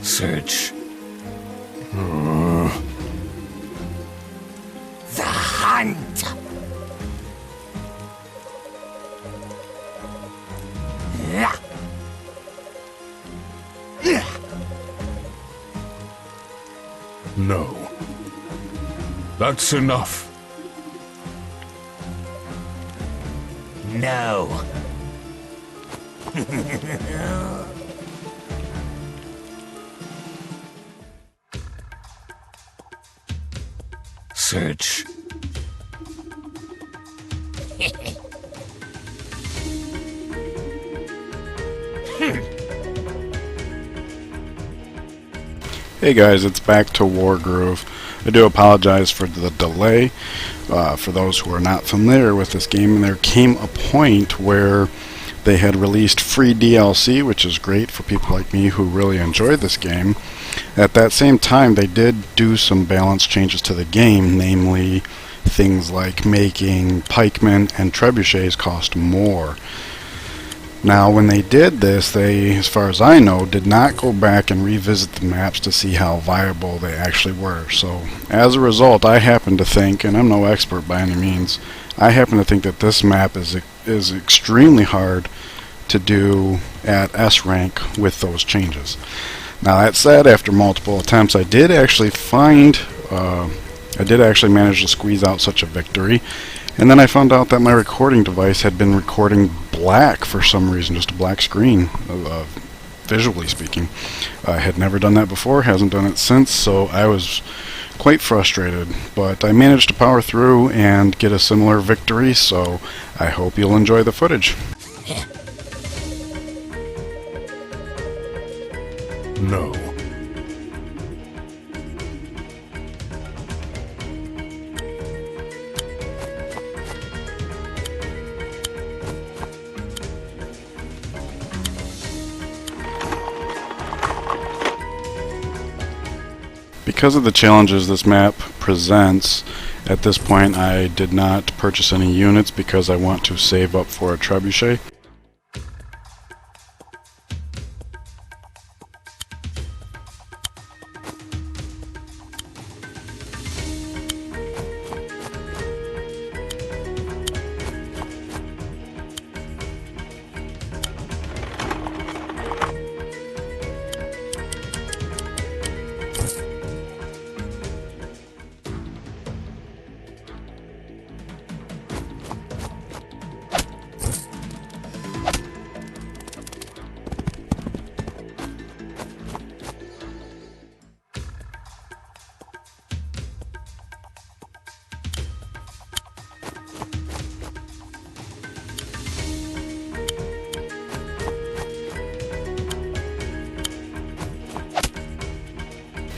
Search. The hunt! No. That's enough. No. Search. Hey guys, it's back to Wargroove. I do apologize for the delay. For those who are not familiar with this game, there came a point where they had released free DLC, which is great for people like me who really enjoy this game. At that same time, they did do some balance changes to the game, namely things like making pikemen and trebuchets cost more. Now, when they did this, they, as far as I know, did not go back and revisit the maps to see how viable they actually were. So, as a result, I happen to think, and I'm no expert by any means, I happen to think that this map is extremely hard to do at S rank with those changes. Now, that said, after multiple attempts, I did actually manage to squeeze out such a victory. And then I found out that my recording device had been recording black for some reason, just a black screen, visually speaking. I had never done that before, hasn't done it since, so I was quite frustrated. But I managed to power through and get a similar victory, so I hope you'll enjoy the footage. No. Because of the challenges this map presents, at this point I did not purchase any units because I want to save up for a trebuchet.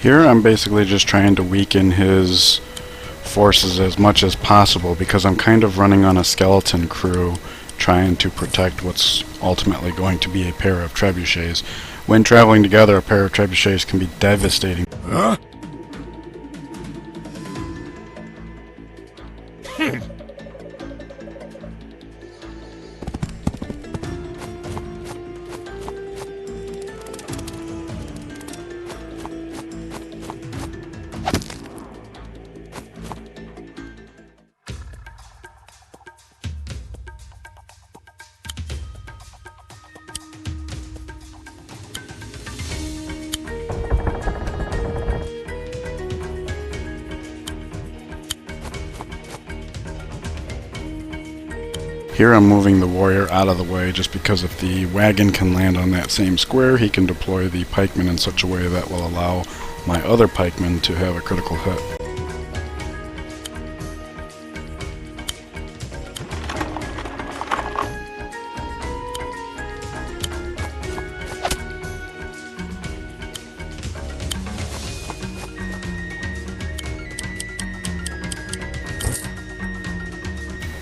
Here I'm basically just trying to weaken his forces as much as possible because I'm kind of running on a skeleton crew trying to protect what's ultimately going to be a pair of trebuchets. When traveling together, a pair of trebuchets can be devastating. Huh? Here I'm moving the warrior out of the way just because if the wagon can land on that same square, he can deploy the pikemen in such a way that will allow my other pikemen to have a critical hit.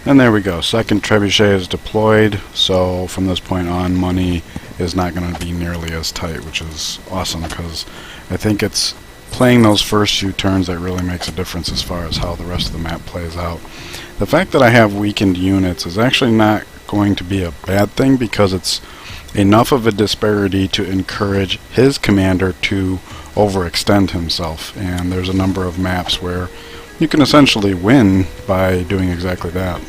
And there we go, second trebuchet is deployed, so from this point on money is not going to be nearly as tight, which is awesome because I think it's playing those first few turns that really makes a difference as far as how the rest of the map plays out. The fact that I have weakened units is actually not going to be a bad thing because it's enough of a disparity to encourage his commander to overextend himself. And there's a number of maps where you can essentially win by doing exactly that.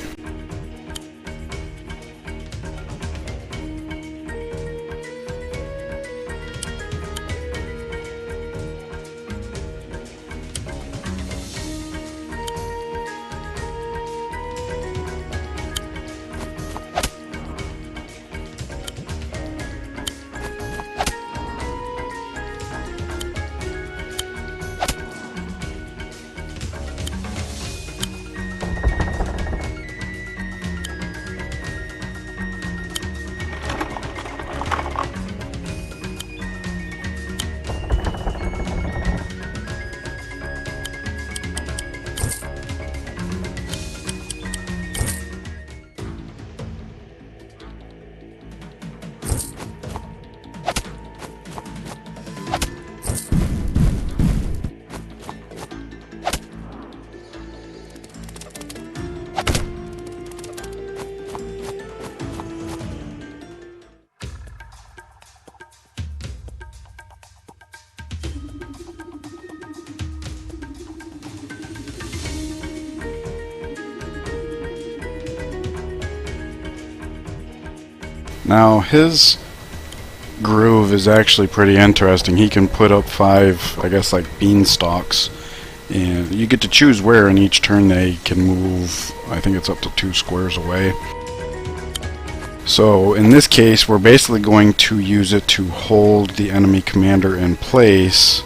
Now his groove is actually pretty interesting. He can put up 5, I guess, like beanstalks, and you get to choose where in each turn they can move. I think it's up to 2 squares away. So in this case we're basically going to use it to hold the enemy commander in place,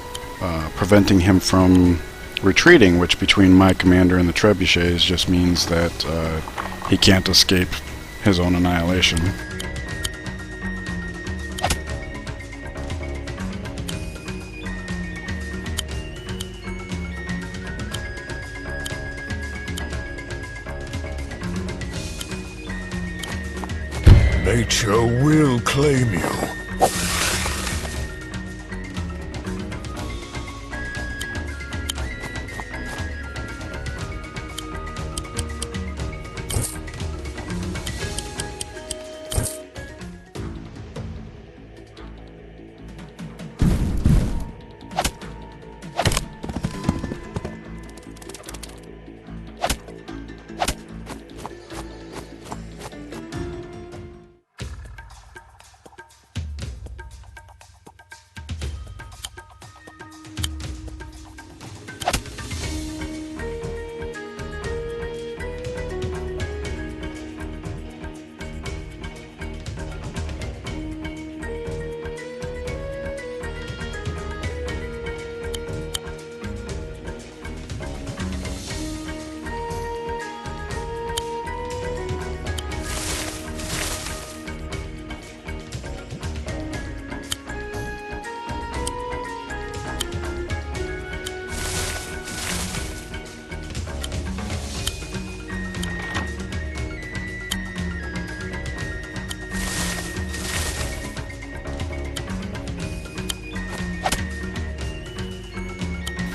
preventing him from retreating, which between my commander and the trebuchets just means that he can't escape his own annihilation. Nature will claim you.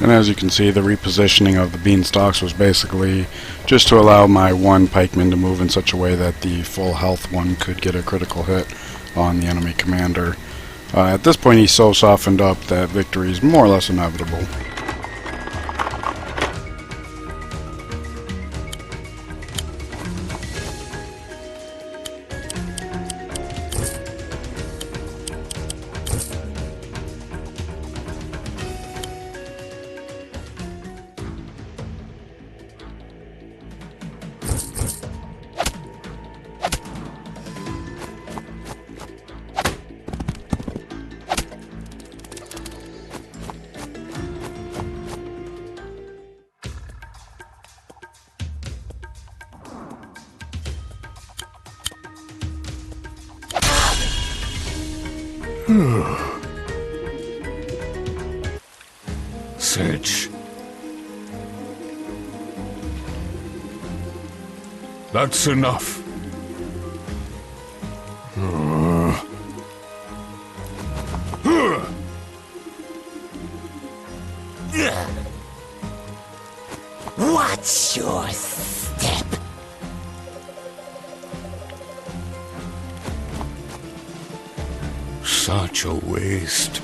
And as you can see, the repositioning of the beanstalks was basically just to allow my one pikeman to move in such a way that the full health one could get a critical hit on the enemy commander. At this point he's so softened up that victory is more or less inevitable. Sage. That's enough. Watch your step. such a waste.